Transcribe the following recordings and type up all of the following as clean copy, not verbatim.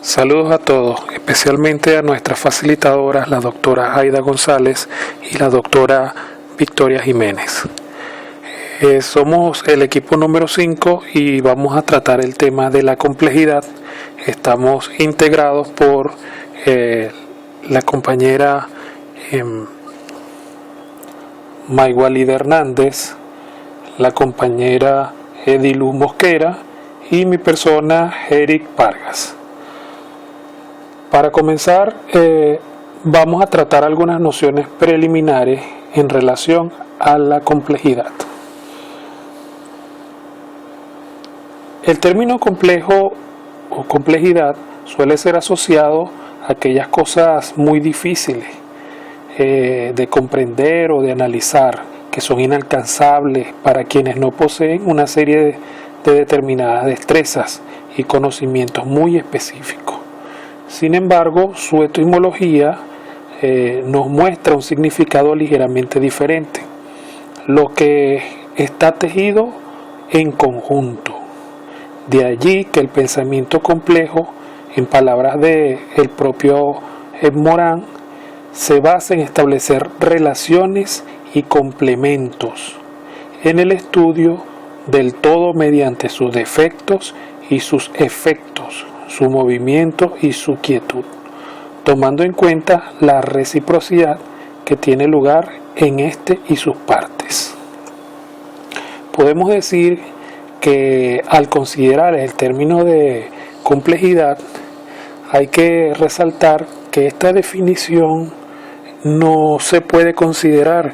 Saludos a todos, especialmente a nuestras facilitadoras, la doctora Aida González y la doctora Victoria Jiménez. Somos el equipo número 5 y vamos a tratar el tema de la complejidad. Estamos integrados por la compañera Maywalida Hernández, la compañera Ediluz Mosquera y mi persona, Eric Vargas. Para comenzar, vamos a tratar algunas nociones preliminares en relación a la complejidad. El término complejo o complejidad suele ser asociado a aquellas cosas muy difíciles de comprender o de analizar, que son inalcanzables para quienes no poseen una serie de determinadas destrezas y conocimientos muy específicos. Sin embargo, su etimología nos muestra un significado ligeramente diferente, lo que está tejido en conjunto. De allí que el pensamiento complejo, en palabras del propio Morán, se basa en establecer relaciones y complementos en el estudio del todo mediante sus defectos y sus efectos, su movimiento y su quietud, tomando en cuenta la reciprocidad que tiene lugar en este y sus partes. Podemos decir que al considerar el término de complejidad hay que resaltar que esta definición no se puede considerar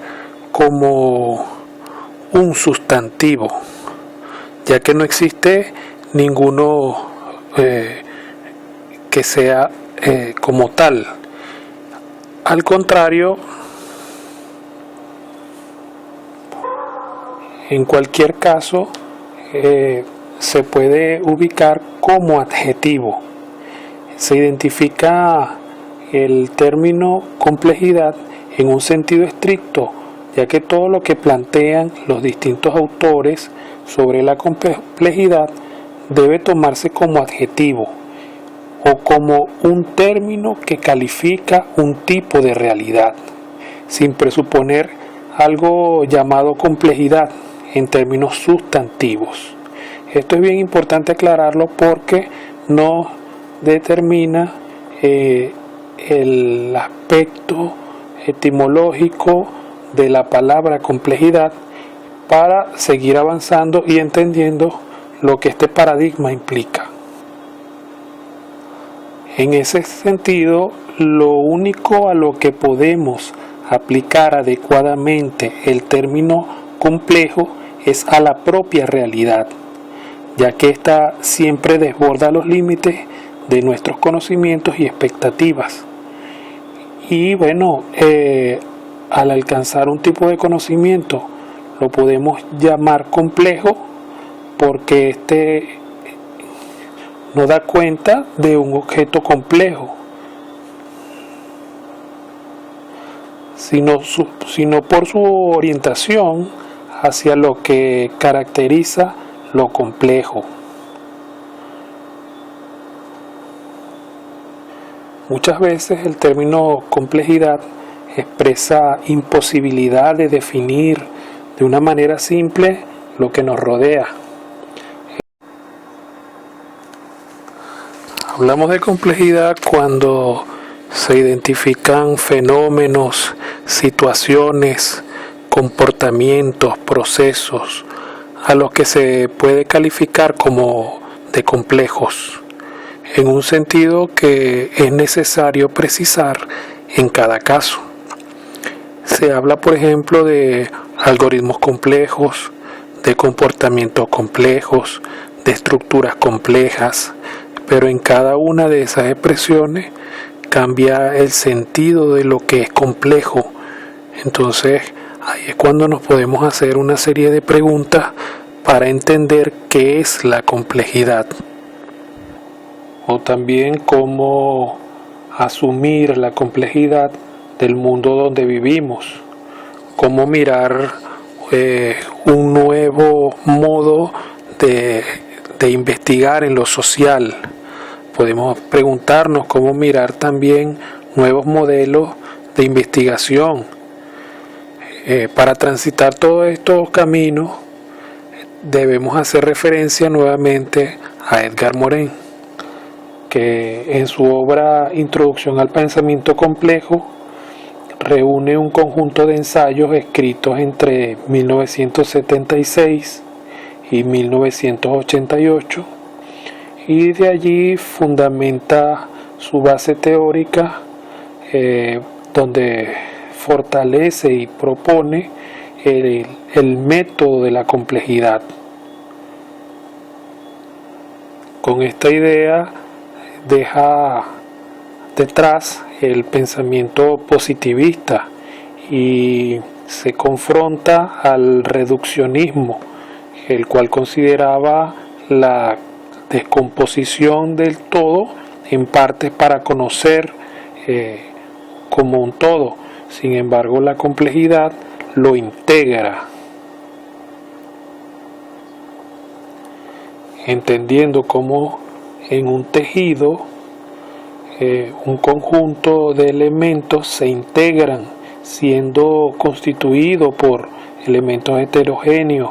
como un sustantivo, ya que no existe ninguno que sea como tal. Al contrario, en cualquier caso se puede ubicar como adjetivo. Se identifica el término complejidad en un sentido estricto, ya que todo lo que plantean los distintos autores sobre la complejidad debe tomarse como adjetivo o como un término que califica un tipo de realidad, sin presuponer algo llamado complejidad en términos sustantivos. Esto es bien importante aclararlo porque no determina el aspecto etimológico de la palabra complejidad para seguir avanzando y entendiendo lo que este paradigma implica. En ese sentido, lo único a lo que podemos aplicar adecuadamente el término complejo es a la propia realidad, ya que ésta siempre desborda los límites de nuestros conocimientos y expectativas. Y bueno, al alcanzar un tipo de conocimiento lo podemos llamar complejo porque este nos da cuenta de un objeto complejo, sino por su orientación hacia lo que caracteriza lo complejo. Muchas veces el término complejidad expresa imposibilidad de definir de una manera simple lo que nos rodea. Hablamos de complejidad cuando se identifican fenómenos, situaciones, comportamientos, procesos a los que se puede calificar como de complejos, en un sentido que es necesario precisar en cada caso. Se habla, por ejemplo, de algoritmos complejos, de comportamientos complejos, de estructuras complejas, pero en cada una de esas expresiones cambia el sentido de lo que es complejo. Entonces, ahí es cuando nos podemos hacer una serie de preguntas para entender qué es la complejidad. O también cómo asumir la complejidad del mundo donde vivimos. Cómo mirar un nuevo modo de investigar en lo social, Podemos preguntarnos cómo mirar también nuevos modelos de investigación. Para transitar todos estos caminos debemos hacer referencia nuevamente a Edgar Morin, que en su obra Introducción al Pensamiento Complejo reúne un conjunto de ensayos escritos entre 1976 y 1988 y de allí fundamenta su base teórica, donde fortalece y propone el método de la complejidad. Con esta idea deja detrás el pensamiento positivista y se confronta al reduccionismo, el cual consideraba la descomposición del todo en partes para conocer como un todo. Sin embargo, la complejidad lo integra, entendiendo cómo en un tejido un conjunto de elementos se integran, siendo constituido por elementos heterogéneos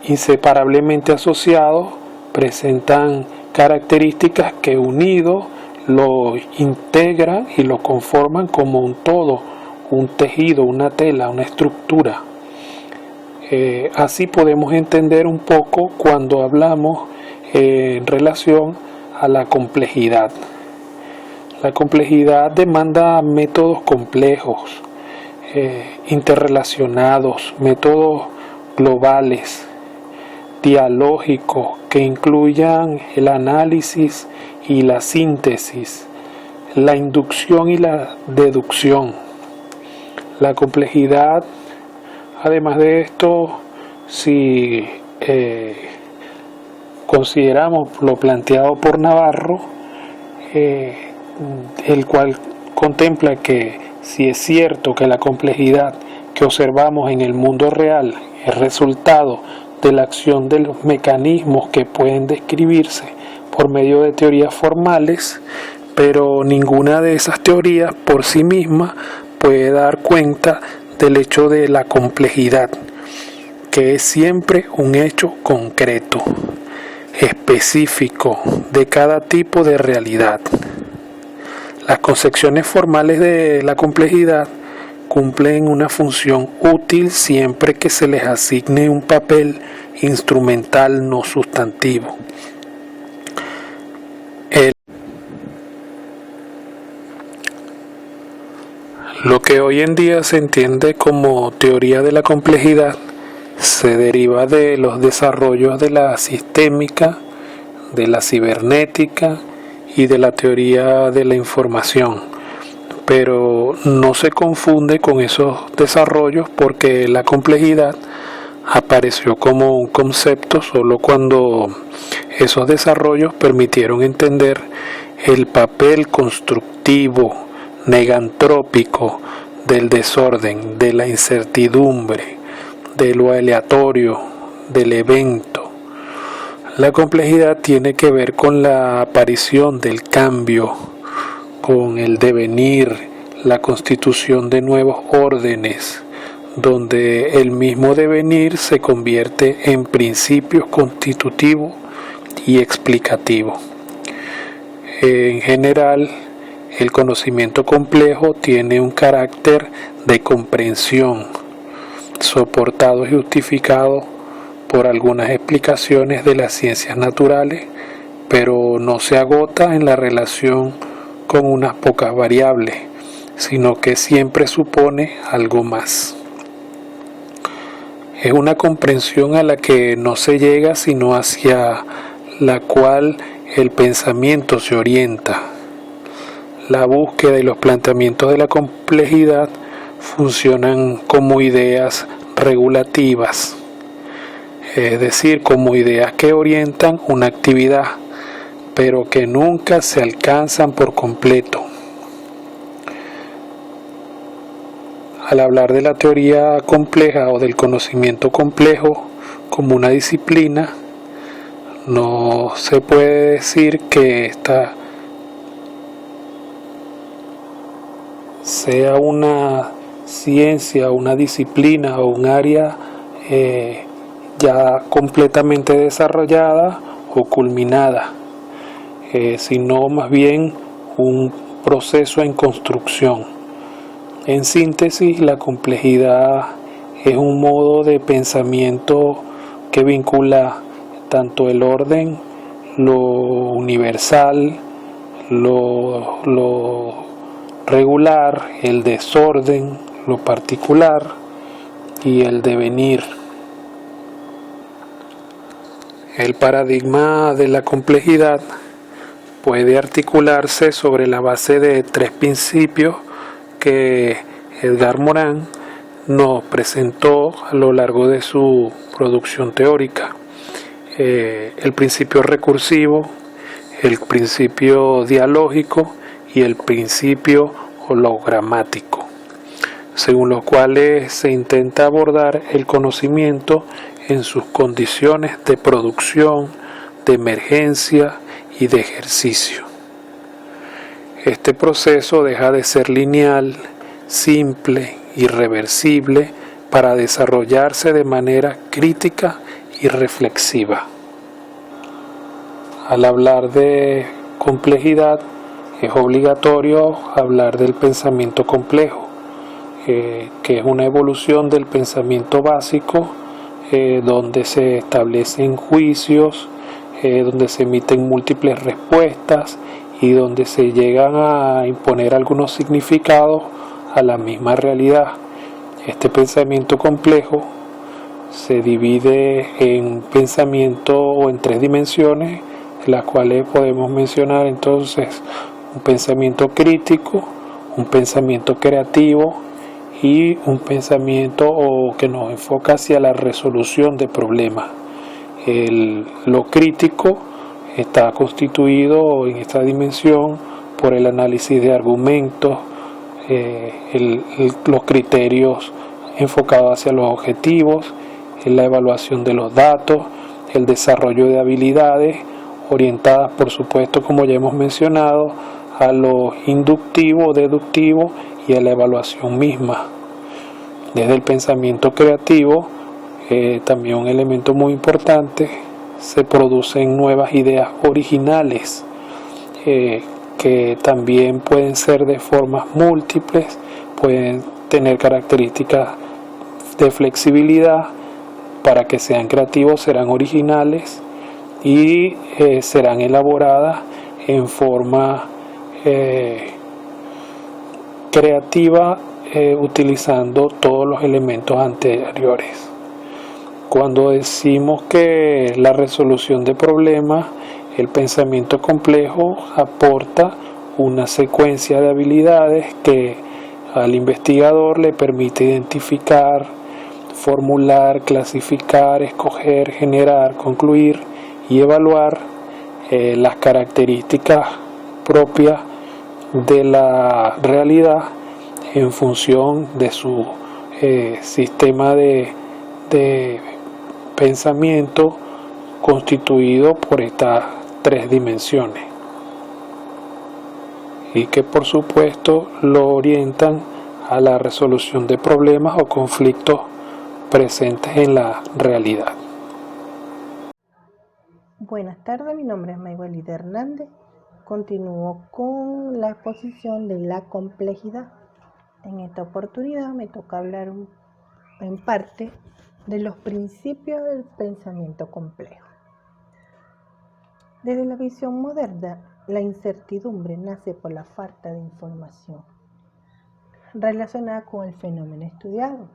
inseparablemente asociados, presentan características que unidos lo integran y lo conforman como un todo, un tejido, una tela, una estructura. Así podemos entender un poco cuando hablamos en relación a la complejidad. La complejidad demanda métodos complejos, interrelacionados, métodos globales, dialógicos, que incluyan el análisis y la síntesis, la inducción y la deducción. La complejidad, además de esto, si consideramos lo planteado por Navarro, el cual contempla que si es cierto que la complejidad que observamos en el mundo real es resultado de la acción de los mecanismos que pueden describirse por medio de teorías formales, pero ninguna de esas teorías por sí misma puede dar cuenta del hecho de la complejidad, que es siempre un hecho concreto, específico de cada tipo de realidad. Las concepciones formales de la complejidad cumplen una función útil siempre que se les asigne un papel instrumental no sustantivo. Lo que hoy en día se entiende como teoría de la complejidad se deriva de los desarrollos de la sistémica, de la cibernética y de la teoría de la información, pero no se confunde con esos desarrollos porque la complejidad apareció como un concepto solo cuando esos desarrollos permitieron entender el papel constructivo, negantrópico del desorden, de la incertidumbre, de lo aleatorio, del evento. La complejidad tiene que ver con la aparición del cambio, con el devenir, la constitución de nuevos órdenes, donde el mismo devenir se convierte en principios constitutivos y explicativos. En general, el conocimiento complejo tiene un carácter de comprensión, soportado y justificado por algunas explicaciones de las ciencias naturales, pero no se agota en la relación con unas pocas variables, sino que siempre supone algo más. Es una comprensión a la que no se llega, sino hacia la cual el pensamiento se orienta. La búsqueda y los planteamientos de la complejidad funcionan como ideas regulativas, es decir, como ideas que orientan una actividad, pero que nunca se alcanzan por completo. Al hablar de la teoría compleja o del conocimiento complejo como una disciplina, No se puede decir que esta sea una ciencia, una disciplina o un área ya completamente desarrollada o culminada, sino más bien un proceso en construcción. En síntesis, la complejidad es un modo de pensamiento que vincula tanto el orden, lo universal, lo regular, el desorden, lo particular y el devenir. El paradigma de la complejidad puede articularse sobre la base de 3 principios que Edgar Morin nos presentó a lo largo de su producción teórica. El principio recursivo, el principio dialógico y el principio hologramático, según los cuales se intenta abordar el conocimiento en sus condiciones de producción, de emergencia y de ejercicio. Este proceso deja de ser lineal, simple, irreversible, para desarrollarse de manera crítica y reflexiva. Al hablar de complejidad, es obligatorio hablar del pensamiento complejo, que es una evolución del pensamiento básico, donde se establecen juicios, donde se emiten múltiples respuestas y donde se llegan a imponer algunos significados a la misma realidad. Este pensamiento complejo se divide en pensamiento o en 3 dimensiones, las cuales podemos mencionar entonces un pensamiento crítico, un pensamiento creativo y un pensamiento que nos enfoca hacia la resolución de problemas. Lo crítico está constituido en esta dimensión por el análisis de argumentos, los criterios enfocados hacia los objetivos, la evaluación de los datos, el desarrollo de habilidades orientadas, por supuesto, como ya hemos mencionado, a lo inductivo, deductivo y a la evaluación misma. Desde el pensamiento creativo, también un elemento muy importante, se producen nuevas ideas originales, que también pueden ser de formas múltiples, pueden tener características de flexibilidad. Para que sean creativos serán originales y serán elaboradas en forma creativa, utilizando todos los elementos anteriores. Cuando decimos que la resolución de problemas, el pensamiento complejo aporta una secuencia de habilidades que al investigador le permite identificar, formular, clasificar, escoger, generar, concluir y evaluar las características propias de la realidad en función de su sistema de pensamiento constituido por estas 3 dimensiones y que por supuesto lo orientan a la resolución de problemas o conflictos presentes en la realidad. Buenas tardes, mi nombre es Maybelline Hernández. Continúo con la exposición de la complejidad. En esta oportunidad me toca hablar en parte de los principios del pensamiento complejo. Desde la visión moderna, la incertidumbre nace por la falta de información relacionada con el fenómeno estudiado,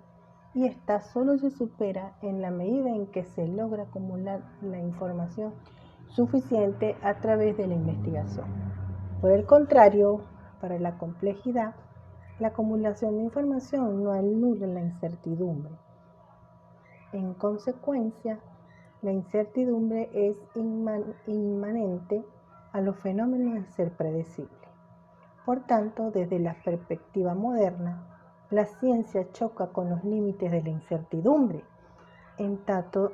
y esta solo se supera en la medida en que se logra acumular la información suficiente a través de la investigación. Por el contrario, para la complejidad, la acumulación de información no anula la incertidumbre. En consecuencia, la incertidumbre es inmanente a los fenómenos de ser predecible. Por tanto, desde la perspectiva moderna, la ciencia choca con los límites de la incertidumbre, en tanto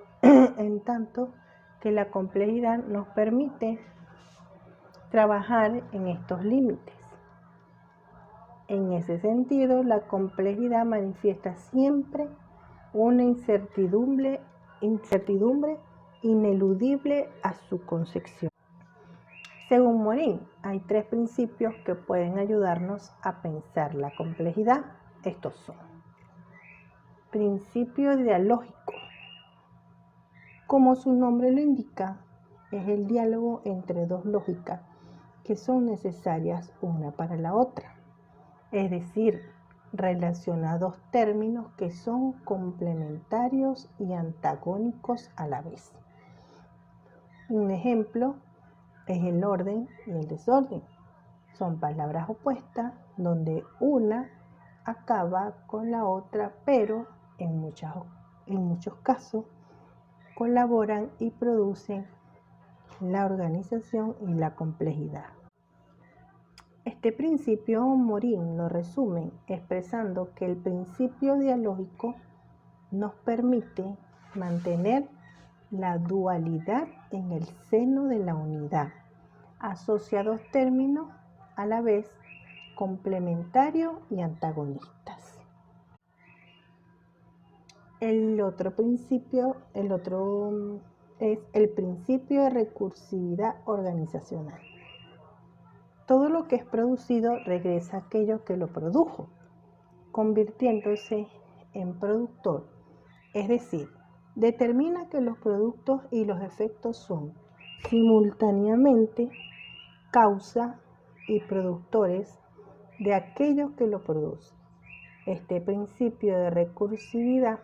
que la complejidad nos permite trabajar en estos límites. En ese sentido, la complejidad manifiesta siempre una incertidumbre ineludible a su concepción. Según Morin, hay 3 principios que pueden ayudarnos a pensar la complejidad. Estos son: principio dialógico. Como su nombre lo indica, es el diálogo entre 2 lógicas que son necesarias una para la otra, es decir, relaciona 2 términos que son complementarios y antagónicos a la vez. Un ejemplo es el orden y el desorden. Son palabras opuestas donde una acaba con la otra, pero en muchos casos colaboran y producen la organización y la complejidad. Este principio Morin lo resume expresando que el principio dialógico nos permite mantener la dualidad en el seno de la unidad, asocia 2 términos a la vez complementarios y antagonistas. El otro es el principio de recursividad organizacional. Todo lo que es producido regresa a aquello que lo produjo, convirtiéndose en productor, es decir, determina que los productos y los efectos son simultáneamente causa y productores de aquello que lo produce. Este principio de recursividad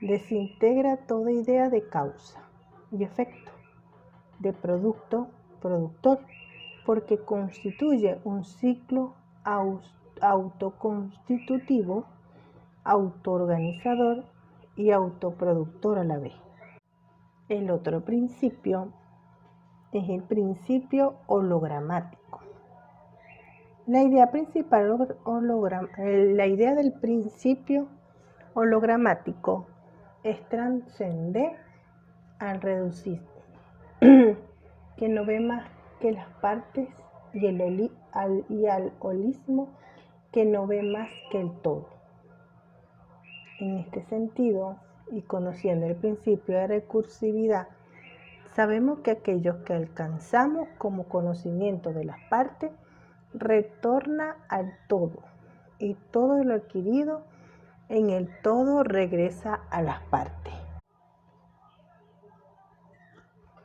desintegra toda idea de causa y efecto, de producto-productor, porque constituye un ciclo autoconstitutivo, autoorganizador y autoproductor a la vez. El otro principio es el principio hologramático. La idea del principio hologramático es trascender al reducir, que no ve más que las partes, y al holismo, que no ve más que el todo. En este sentido, y conociendo el principio de recursividad, sabemos que aquello que alcanzamos como conocimiento de las partes retorna al todo, y todo lo adquirido en el todo regresa a las partes.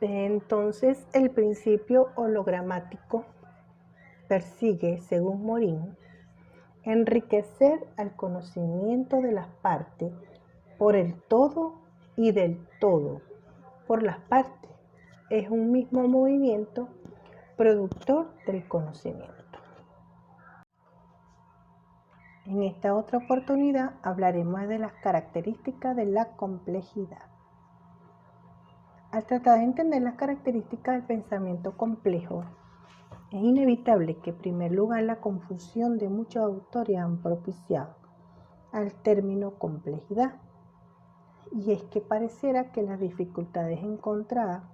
Entonces, el principio hologramático persigue, según Morin, enriquecer al conocimiento de las partes por el todo y del todo por las partes. Es un mismo movimiento productor del conocimiento. En esta otra oportunidad hablaremos de las características de la complejidad. Al tratar de entender las características del pensamiento complejo, es inevitable que en primer lugar la confusión de muchos autores han propiciado al término complejidad, y es que pareciera que las dificultades encontradas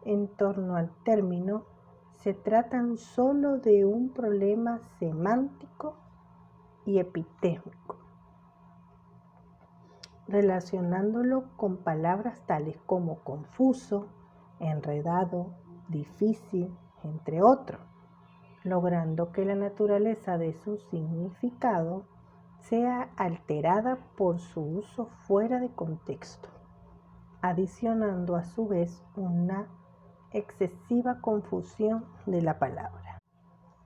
en torno al término se tratan solo de un problema semántico y epistémico, relacionándolo con palabras tales como confuso, enredado, difícil, entre otros, logrando que la naturaleza de su significado sea alterada por su uso fuera de contexto, adicionando a su vez una excesiva confusión de la palabra.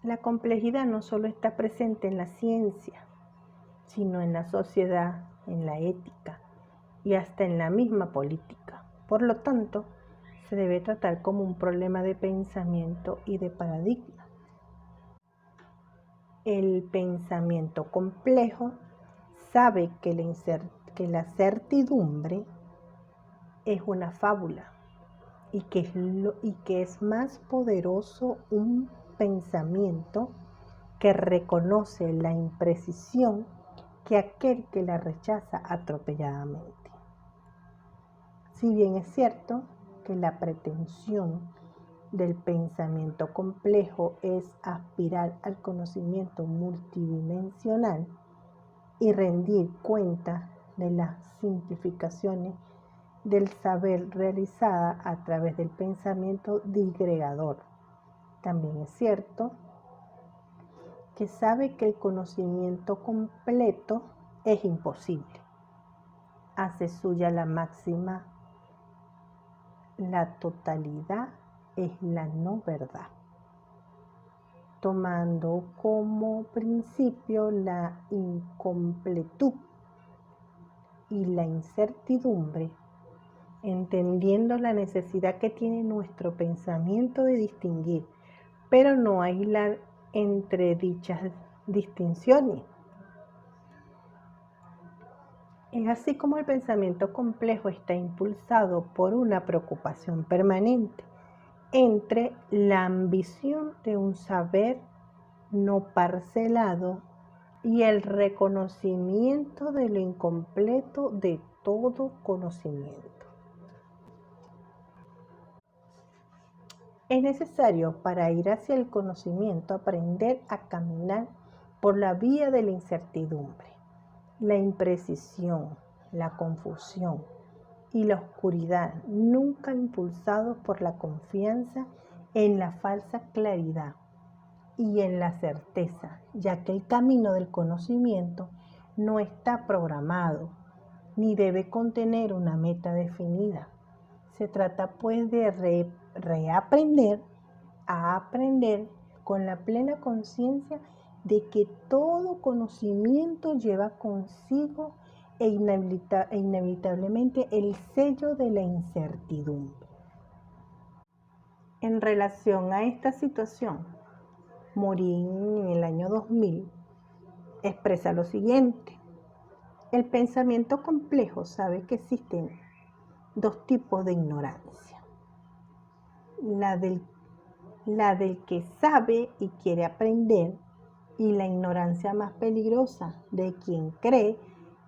La complejidad no solo está presente en la ciencia, sino en la sociedad, en la ética y hasta en la misma política. Por lo tanto, se debe tratar como un problema de pensamiento y de paradigma. El pensamiento complejo sabe que la certidumbre es una fábula y que es más poderoso un pensamiento que reconoce la imprecisión que aquel que la rechaza atropelladamente. Si bien es cierto que la pretensión del pensamiento complejo es aspirar al conocimiento multidimensional y rendir cuenta de las simplificaciones del saber realizada a través del pensamiento disgregador. También es cierto que sabe que el conocimiento completo es imposible. Hace suya la máxima: la totalidad es la no verdad, tomando como principio la incompletud y la incertidumbre, entendiendo la necesidad que tiene nuestro pensamiento de distinguir, pero no aislar entre dichas distinciones. Es así como el pensamiento complejo está impulsado por una preocupación permanente entre la ambición de un saber no parcelado y el reconocimiento de lo incompleto de todo conocimiento. Es necesario, para ir hacia el conocimiento, aprender a caminar por la vía de la incertidumbre, la imprecisión, la confusión y la oscuridad, nunca impulsados por la confianza en la falsa claridad y en la certeza, ya que el camino del conocimiento no está programado ni debe contener una meta definida. Se trata pues de reaprender a aprender con la plena conciencia de que todo conocimiento lleva consigo inevitablemente el sello de la incertidumbre. En relación a esta situación, Morin en el año 2000 expresa lo siguiente: el pensamiento complejo sabe que existen dos tipos de ignorancia: la del que sabe y quiere aprender, y la ignorancia más peligrosa de quien cree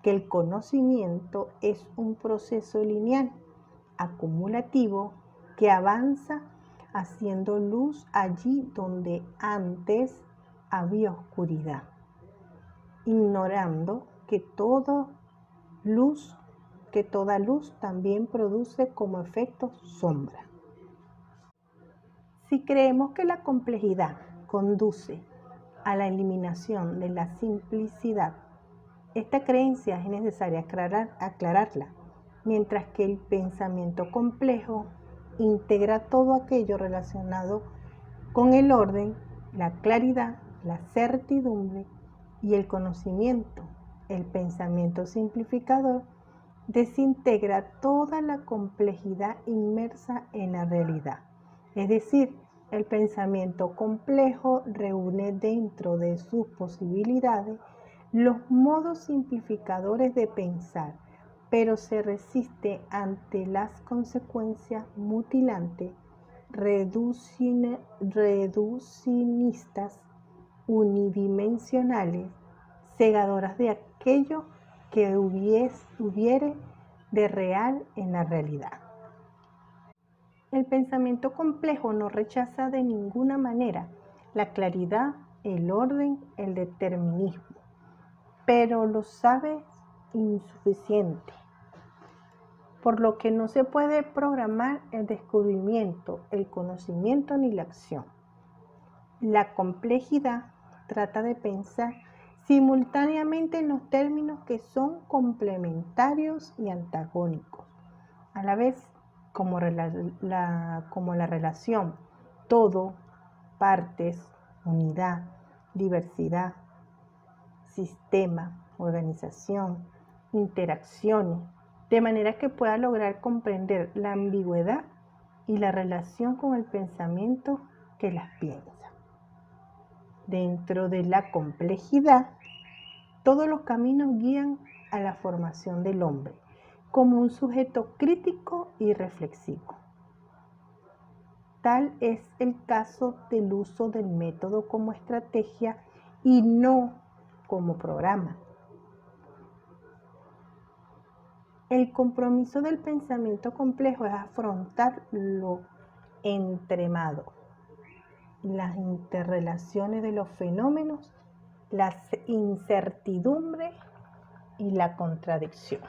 que el conocimiento es un proceso lineal, acumulativo, que avanza haciendo luz allí donde antes había oscuridad, ignorando que toda luz también produce como efecto sombra. Si creemos que la complejidad conduce a la eliminación de la simplicidad, esta creencia es necesaria aclararla, mientras que el pensamiento complejo integra todo aquello relacionado con el orden, la claridad, la certidumbre y el conocimiento. El pensamiento simplificador desintegra toda la complejidad inmersa en la realidad. Es decir, el pensamiento complejo reúne dentro de sus posibilidades los modos simplificadores de pensar, pero se resiste ante las consecuencias mutilantes, reduccionistas, unidimensionales, cegadoras de aquello que hubiere de real en la realidad. El pensamiento complejo no rechaza de ninguna manera la claridad, el orden, el determinismo, pero lo sabe insuficiente, por lo que no se puede programar el descubrimiento, el conocimiento ni la acción. La complejidad trata de pensar simultáneamente en los términos que son complementarios y antagónicos, a la vez como la relación todo, partes, unidad, diversidad, sistema, organización, interacciones, de manera que pueda lograr comprender la ambigüedad y la relación con el pensamiento que las piensa. Dentro de la complejidad, todos los caminos guían a la formación del hombre como un sujeto crítico y reflexivo. Tal es el caso del uso del método como estrategia y no como programa. El compromiso del pensamiento complejo es afrontar lo entremado, las interrelaciones de los fenómenos, las incertidumbres y la contradicción.